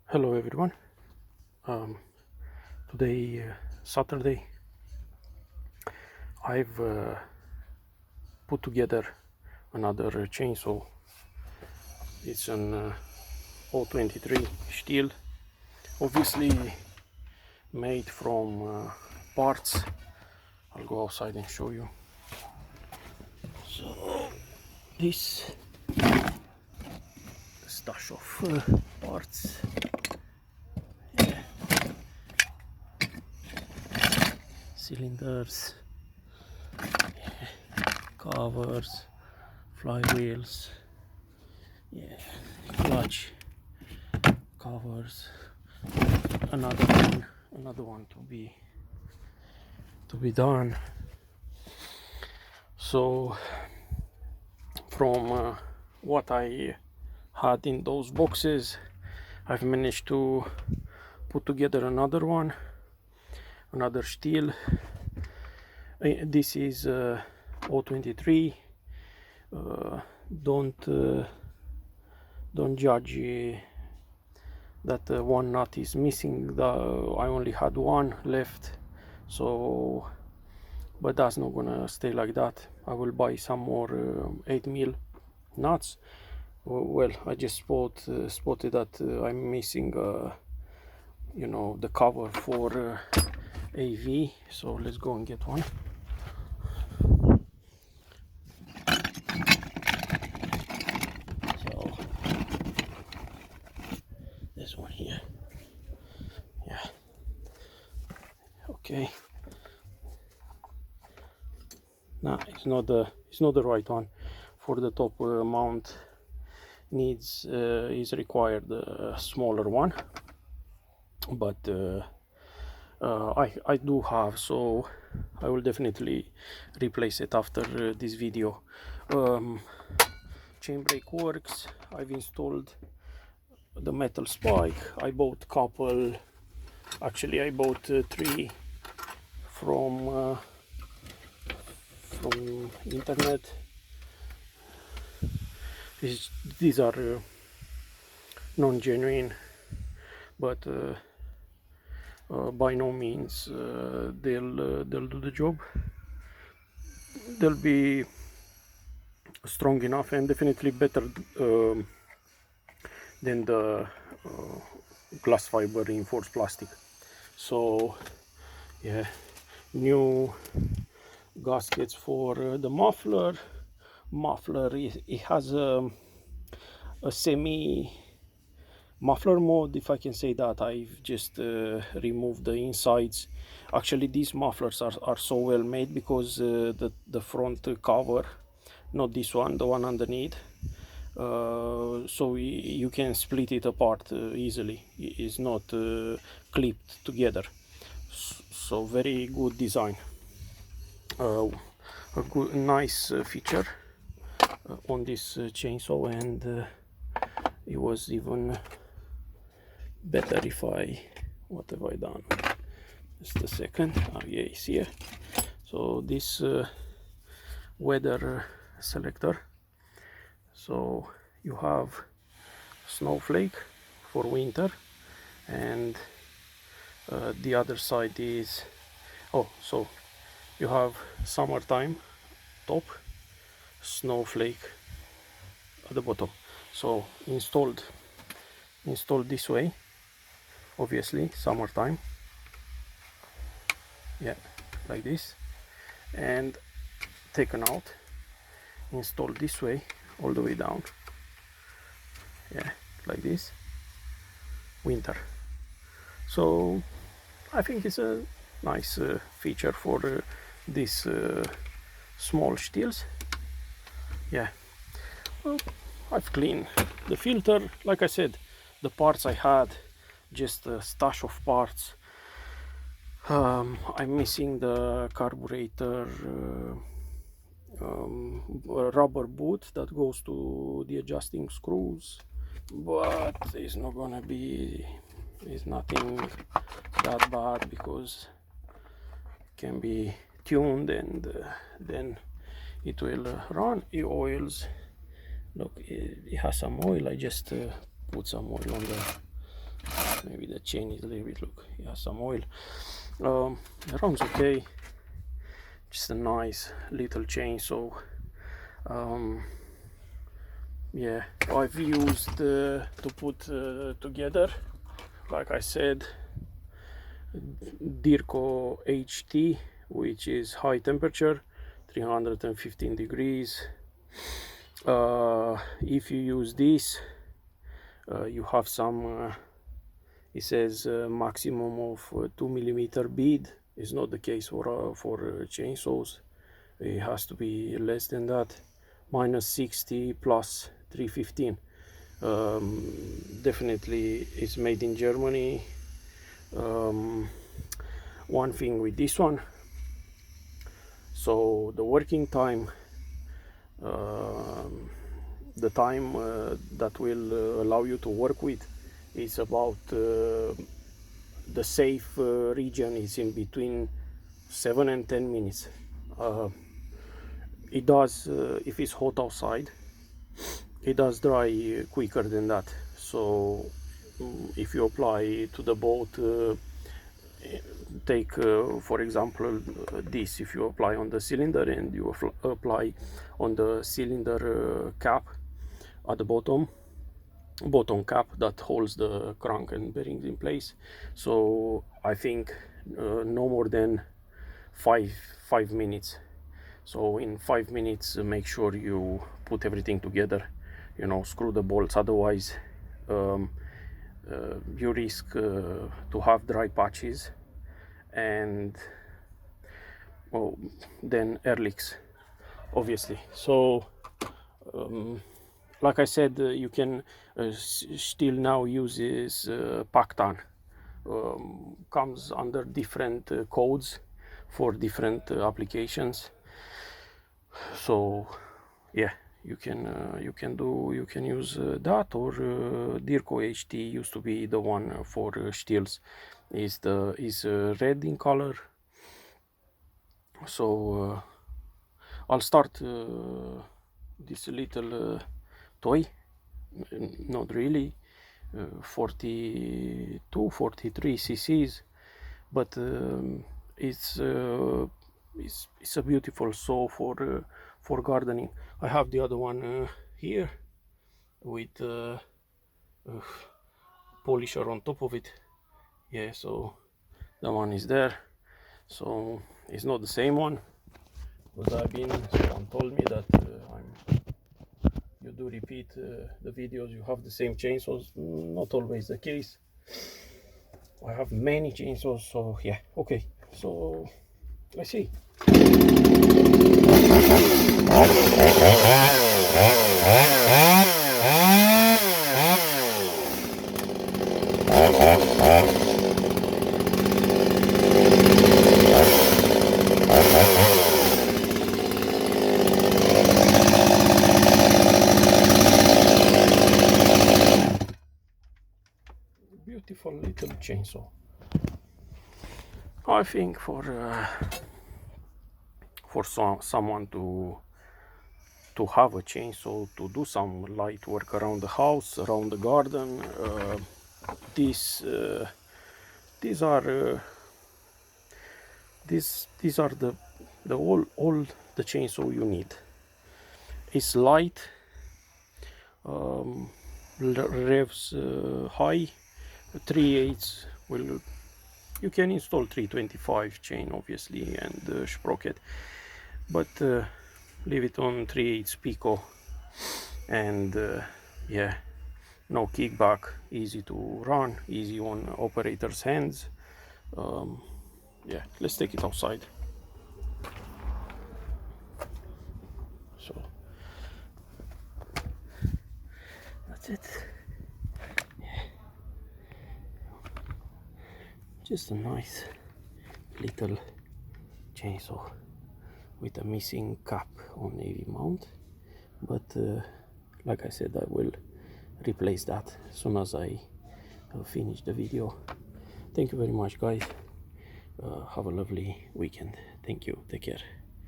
Hello everyone. Today Saturday. I've put together another chainsaw. It's an 023 Stihl, obviously made from parts. I'll go outside and show you. So this stash of parts. Yeah. Cylinders, covers, flywheels, yeah, clutch covers, another one to be done. So from what I had in those boxes, I've managed to put together another one, another Stihl. This is 023. Don't judge that one nut is missing. I only had one left, so but that's not gonna stay like that. I will buy some more 8mm nuts. Well, I just spotted that I'm missing the cover for AV, so let's go and get one. So this one here, yeah, okay. No, it's not the right one. For the top mount is required a smaller one, but I do have, so I will definitely replace it after this video. Chain brake works. I've installed the metal spike. I bought couple, actually I bought three from internet. These are non-genuine, but by no means they'll do the job. They'll be strong enough and definitely better than the glass fiber reinforced plastic. So yeah, new gaskets for the muffler. It has a semi muffler mode, if I can say that. I've just removed the insides. Actually, these mufflers are so well made because the front cover, not this one, the one underneath, so you can split it apart easily. It's not clipped together, so very good design. A good nice feature on this chainsaw, and it was even better if what have I done? Just a second. Yeah, it's here. So this weather selector, so you have snowflake for winter, and the other side is, so you have summertime top, snowflake at the bottom. So installed this way, obviously summertime, yeah, like this, and taken out, installed this way all the way down, yeah, like this, winter. So I think it's a nice feature for these small Stihls. Yeah, well, I've cleaned the filter. Like I said, the parts I had, just a stash of parts. I'm missing the carburetor rubber boot that goes to the adjusting screws, but it's not gonna be, it's nothing that bad because it can be tuned, and then it will run. It oils, look, it has some oil. I just put some oil maybe the chain is a little bit, look, yeah, some oil. The round's okay, just a nice little chainsaw. Yeah, I've used to put together, like I said, Dirco HT, which is high temperature, 315 degrees. If you use this, you have some, it says maximum of 2mm bead. It's not the case for chainsaws. It has to be less than that. -60 plus 315. Definitely it's made in Germany. One thing with this one, so the working time, the time that will allow you to work with is about the safe region is in between 7 and 10 minutes. It does, if it's hot outside, it does dry quicker than that. So if you apply to the boat, take for example this, if you apply on the cylinder and you apply on the cylinder cap at the bottom cap that holds the crank and bearings in place, so I think no more than 5 minutes. So in 5 minutes make sure you put everything together, you know, screw the bolts, otherwise you risk to have dry patches and then air leaks, obviously. So like I said, you can still now uses Pactan. Comes under different codes for different applications. So yeah, you can use that, or Dirco HT used to be the one for Stihls. Is red in color. So I'll start this little toy, not really 42 43 cc's, but it's a beautiful saw for gardening. I have the other one here with polisher on top of it. Yeah, so that one is there. So it's not the same one, because someone told me that you do repeat the videos, you have the same chainsaws. Not always the case. I have many chainsaws, so yeah, okay, so let's see. Beautiful little chainsaw. I think for someone to have a chainsaw to do some light work around the house, around the garden, these are all the chainsaw you need. It's light, revs high, 3/8 will. You can install 325 chain obviously and sprocket, but leave it on 3/8 pico, and yeah, no kickback, easy to run, easy on operator's hands. Yeah, let's take it outside. So that's it. Just a nice little chainsaw with a missing cap on navy mount, but like I said, I will replace that as soon as I finish the video. Thank you very much, guys. Have a lovely weekend. Thank you. Take care.